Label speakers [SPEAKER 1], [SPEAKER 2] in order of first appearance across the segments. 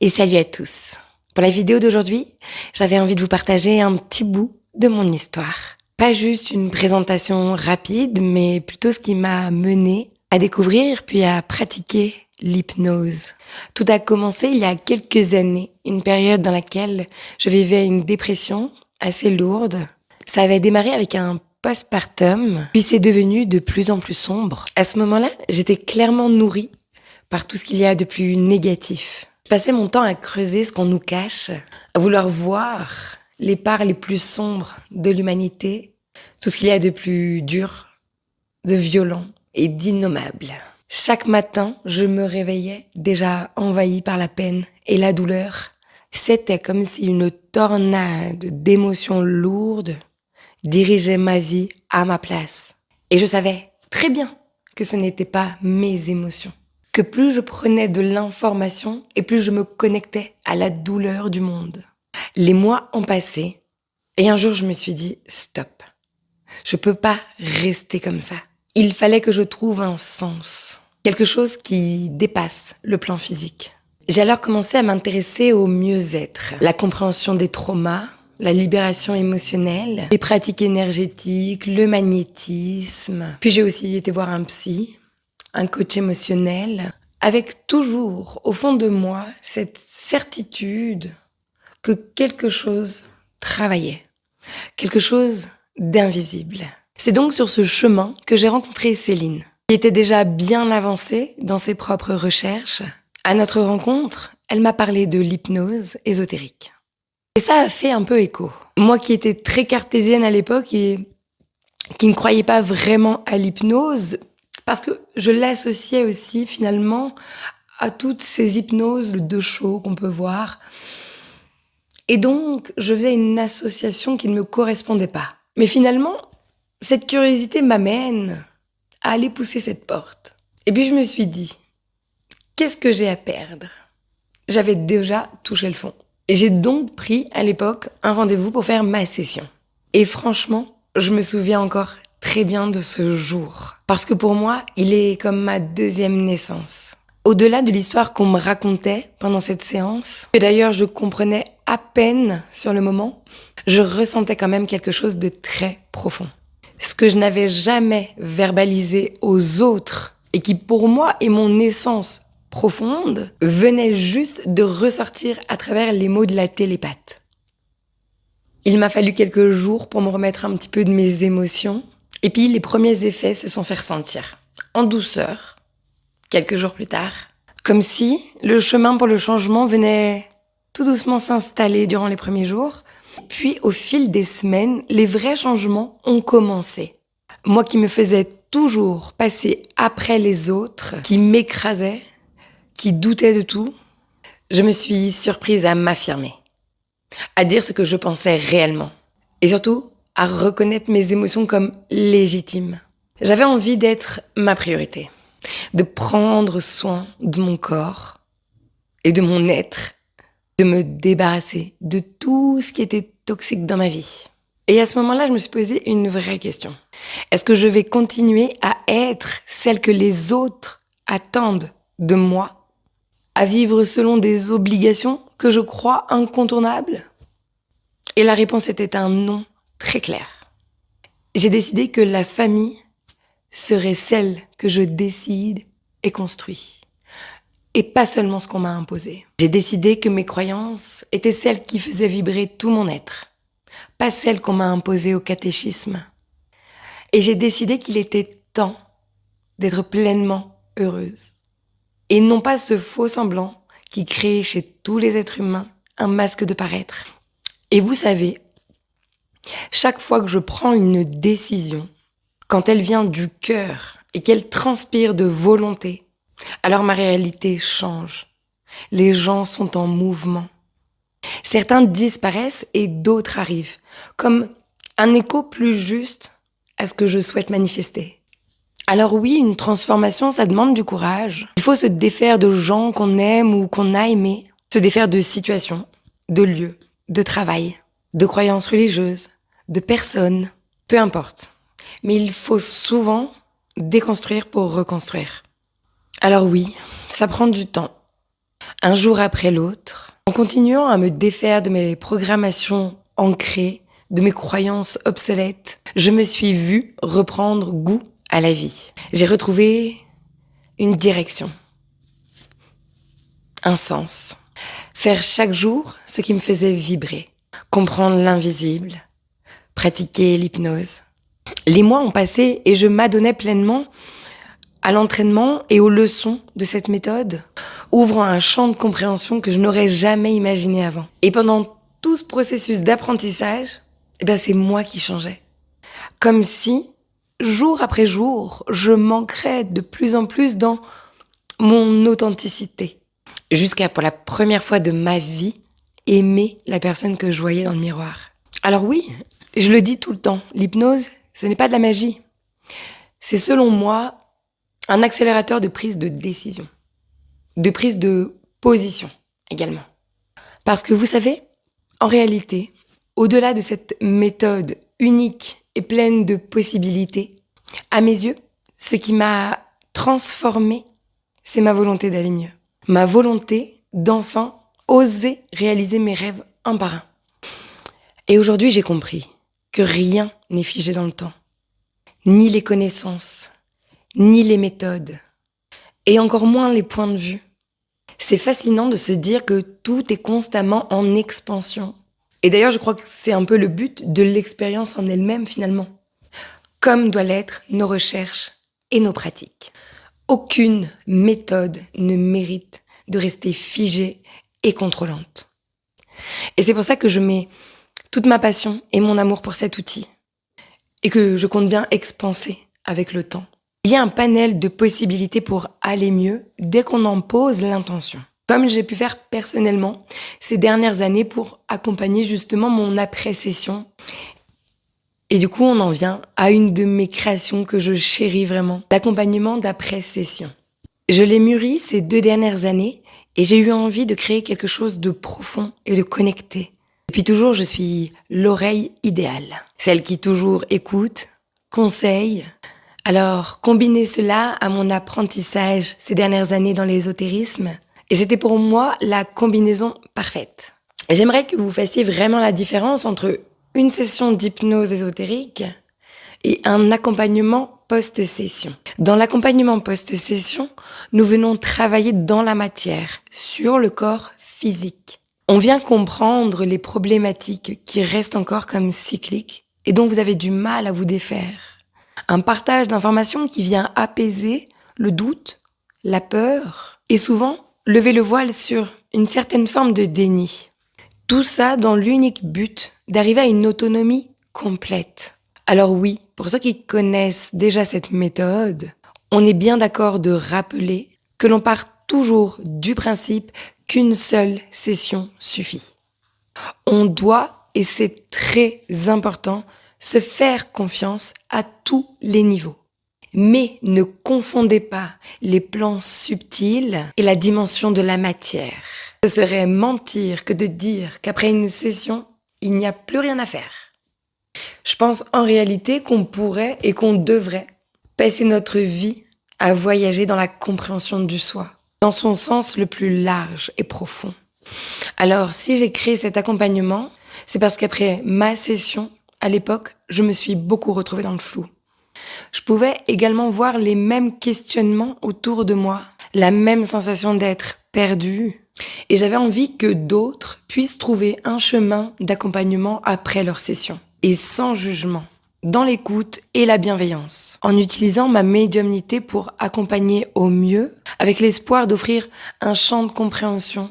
[SPEAKER 1] Et salut à tous. Pour la vidéo d'aujourd'hui, j'avais envie de vous partager un petit bout de mon histoire. Pas juste une présentation rapide, mais plutôt ce qui m'a menée à découvrir puis à pratiquer l'hypnose. Tout a commencé il y a quelques années, une période dans laquelle je vivais une dépression assez lourde. Ça avait démarré avec un postpartum, puis c'est devenu de plus en plus sombre. À ce moment-là, j'étais clairement nourrie par tout ce qu'il y a de plus négatif. Je passais mon temps à creuser ce qu'on nous cache, à vouloir voir les parts les plus sombres de l'humanité, tout ce qu'il y a de plus dur, de violent et d'innommable. Chaque matin, je me réveillais déjà envahie par la peine et la douleur. C'était comme si une tornade d'émotions lourdes dirigeait ma vie à ma place. Et je savais très bien que ce n'étaient pas mes émotions. Que plus je prenais de l'information et plus je me connectais à la douleur du monde. Les mois ont passé et un jour je me suis dit stop. Je peux pas rester comme ça. Il fallait que je trouve un sens, quelque chose qui dépasse le plan physique. J'ai alors commencé à m'intéresser au mieux-être, la compréhension des traumas, la libération émotionnelle, les pratiques énergétiques, le magnétisme. Puis j'ai aussi été voir un psy, un coach émotionnel, avec toujours au fond de moi cette certitude que quelque chose travaillait, quelque chose d'invisible. C'est donc sur ce chemin que j'ai rencontré Céline, qui était déjà bien avancée dans ses propres recherches. À notre rencontre, elle m'a parlé de l'hypnose ésotérique. Et ça a fait un peu écho. Moi qui étais très cartésienne à l'époque et qui ne croyais pas vraiment à l'hypnose, parce que je l'associais aussi finalement à toutes ces hypnoses de show qu'on peut voir. Et donc, je faisais une association qui ne me correspondait pas. Mais finalement, cette curiosité m'amène à aller pousser cette porte. Et puis je me suis dit, qu'est-ce que j'ai à perdre ? J'avais déjà touché le fond. Et j'ai donc pris à l'époque un rendez-vous pour faire ma session. Et franchement, je me souviens encore très bien de ce jour. Parce que pour moi, il est comme ma deuxième naissance. Au-delà de l'histoire qu'on me racontait pendant cette séance, que d'ailleurs je comprenais à peine sur le moment, je ressentais quand même quelque chose de très profond. Ce que je n'avais jamais verbalisé aux autres et qui pour moi est mon essence profonde, venait juste de ressortir à travers les mots de la télépathe. Il m'a fallu quelques jours pour me remettre un petit peu de mes émotions. Et puis, les premiers effets se sont fait ressentir. En douceur, quelques jours plus tard. Comme si le chemin pour le changement venait tout doucement s'installer durant les premiers jours. Puis, au fil des semaines, les vrais changements ont commencé. Moi qui me faisais toujours passer après les autres, qui m'écrasais, qui doutais de tout, je me suis surprise à m'affirmer, à dire ce que je pensais réellement. Et surtout, à reconnaître mes émotions comme légitimes. J'avais envie d'être ma priorité, de prendre soin de mon corps et de mon être, de me débarrasser de tout ce qui était toxique dans ma vie. Et à ce moment-là, je me suis posé une vraie question. Est-ce que je vais continuer à être celle que les autres attendent de moi, à vivre selon des obligations que je crois incontournables ? Et la réponse était un non très clair. J'ai décidé que la famille serait celle que je décide et construis. Et pas seulement ce qu'on m'a imposé. J'ai décidé que mes croyances étaient celles qui faisaient vibrer tout mon être, pas celles qu'on m'a imposées au catéchisme. Et j'ai décidé qu'il était temps d'être pleinement heureuse. Et non pas ce faux semblant qui crée chez tous les êtres humains un masque de paraître. Et vous savez, chaque fois que je prends une décision, quand elle vient du cœur et qu'elle transpire de volonté, alors ma réalité change. Les gens sont en mouvement. Certains disparaissent et d'autres arrivent, comme un écho plus juste à ce que je souhaite manifester. Alors oui, une transformation, ça demande du courage. Il faut se défaire de gens qu'on aime ou qu'on a aimés, se défaire de situations, de lieux, de travail, de croyances religieuses, de personnes, peu importe. Mais il faut souvent déconstruire pour reconstruire. Alors oui, ça prend du temps. un jour après l'autre, en continuant à me défaire de mes programmations ancrées, de mes croyances obsolètes, je me suis vue reprendre goût à la vie. J'ai retrouvé une direction, un sens. Faire chaque jour ce qui me faisait vibrer, comprendre l'invisible, pratiquer l'hypnose. Les mois ont passé et je m'adonnais pleinement à l'entraînement et aux leçons de cette méthode, ouvrant un champ de compréhension que je n'aurais jamais imaginé avant. Et pendant tout ce processus d'apprentissage, c'est moi qui changeais. Comme si, jour après jour, je manquerais de plus en plus dans mon authenticité. Jusqu'à, pour la première fois de ma vie, aimer la personne que je voyais dans le miroir. Alors oui, je le dis tout le temps, l'hypnose, ce n'est pas de la magie. C'est selon moi un accélérateur de prise de décision, de prise de position également. Parce que vous savez, en réalité, au-delà de cette méthode unique et pleine de possibilités, à mes yeux, ce qui m'a transformée, c'est ma volonté d'aller mieux. Ma volonté d'enfin oser réaliser mes rêves un par un. Et aujourd'hui, j'ai compris que rien n'est figé dans le temps. Ni les connaissances, ni les méthodes, et encore moins les points de vue. C'est fascinant de se dire que tout est constamment en expansion. Et d'ailleurs, je crois que c'est un peu le but de l'expérience en elle-même finalement. Comme doivent l'être nos recherches et nos pratiques. Aucune méthode ne mérite de rester figée et contrôlante. Et c'est pour ça que je mets toute ma passion et mon amour pour cet outil. Et que je compte bien expanser avec le temps. Il y a un panel de possibilités pour aller mieux dès qu'on en pose l'intention. Comme j'ai pu faire personnellement ces dernières années pour accompagner justement mon après-session. Et du coup, on en vient à une de mes créations que je chéris vraiment, l'accompagnement d'après-session. Je l'ai mûri ces 2 dernières années et j'ai eu envie de créer quelque chose de profond et de connecté. Depuis toujours, je suis l'oreille idéale, celle qui toujours écoute, conseille. Alors, combiner cela à mon apprentissage ces dernières années dans l'ésotérisme, et c'était pour moi la combinaison parfaite. J'aimerais que vous fassiez vraiment la différence entre une session d'hypnose ésotérique et un accompagnement post-session. Dans l'accompagnement post-session, nous venons travailler dans la matière, sur le corps physique. On vient comprendre les problématiques qui restent encore comme cycliques et dont vous avez du mal à vous défaire. Un partage d'informations qui vient apaiser le doute, la peur et souvent lever le voile sur une certaine forme de déni. Tout ça dans l'unique but d'arriver à une autonomie complète. Alors oui, pour ceux qui connaissent déjà cette méthode, on est bien d'accord de rappeler que l'on part toujours du principe qu'une seule session suffit. On doit, et c'est très important, se faire confiance à tous les niveaux. Mais ne confondez pas les plans subtils et la dimension de la matière. Ce serait mentir que de dire qu'après une session, il n'y a plus rien à faire. Je pense en réalité qu'on pourrait et qu'on devrait passer notre vie à voyager dans la compréhension du soi, dans son sens le plus large et profond. Alors, si j'ai créé cet accompagnement, c'est parce qu'après ma session, à l'époque, je me suis beaucoup retrouvée dans le flou. Je pouvais également voir les mêmes questionnements autour de moi, la même sensation d'être perdue. Et j'avais envie que d'autres puissent trouver un chemin d'accompagnement après leur session. Et sans jugement, dans l'écoute et la bienveillance, en utilisant ma médiumnité pour accompagner au mieux, avec l'espoir d'offrir un champ de compréhension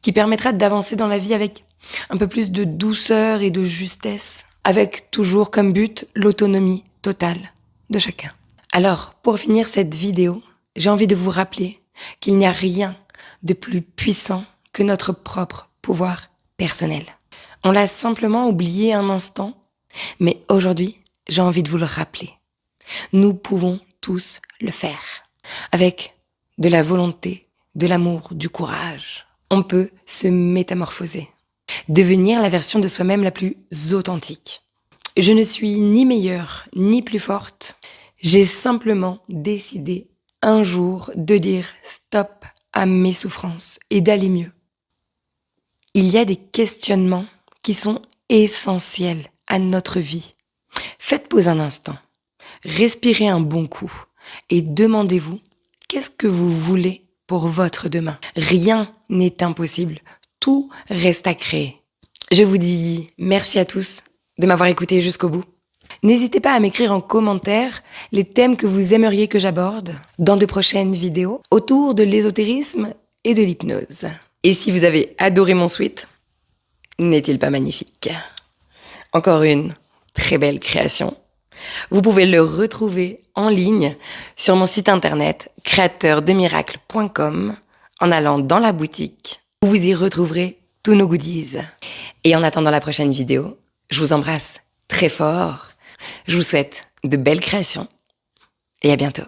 [SPEAKER 1] qui permettra d'avancer dans la vie avec un peu plus de douceur et de justesse, avec toujours comme but l'autonomie totale de chacun. Alors, pour finir cette vidéo, j'ai envie de vous rappeler qu'il n'y a rien de plus puissant que notre propre pouvoir personnel. On l'a simplement oublié un instant, mais aujourd'hui, j'ai envie de vous le rappeler. Nous pouvons tous le faire. Avec de la volonté, de l'amour, du courage. On peut se métamorphoser. Devenir la version de soi-même la plus authentique. Je ne suis ni meilleure, ni plus forte. J'ai simplement décidé un jour de dire stop à mes souffrances et d'aller mieux. Il y a des questionnements qui sont essentiels à notre vie. Faites pause un instant, respirez un bon coup et demandez-vous qu'est-ce que vous voulez pour votre demain. Rien n'est impossible, tout reste à créer. Je vous dis merci à tous de m'avoir écouté jusqu'au bout. N'hésitez pas à m'écrire en commentaire les thèmes que vous aimeriez que j'aborde dans de prochaines vidéos autour de l'ésotérisme et de l'hypnose. Et si vous avez adoré mon suite, n'est-il pas magnifique? Encore une très belle création. Vous pouvez le retrouver en ligne sur mon site internet créateurdemiracle.com en allant dans la boutique où vous y retrouverez tous nos goodies. Et en attendant la prochaine vidéo, je vous embrasse très fort. Je vous souhaite de belles créations et à bientôt.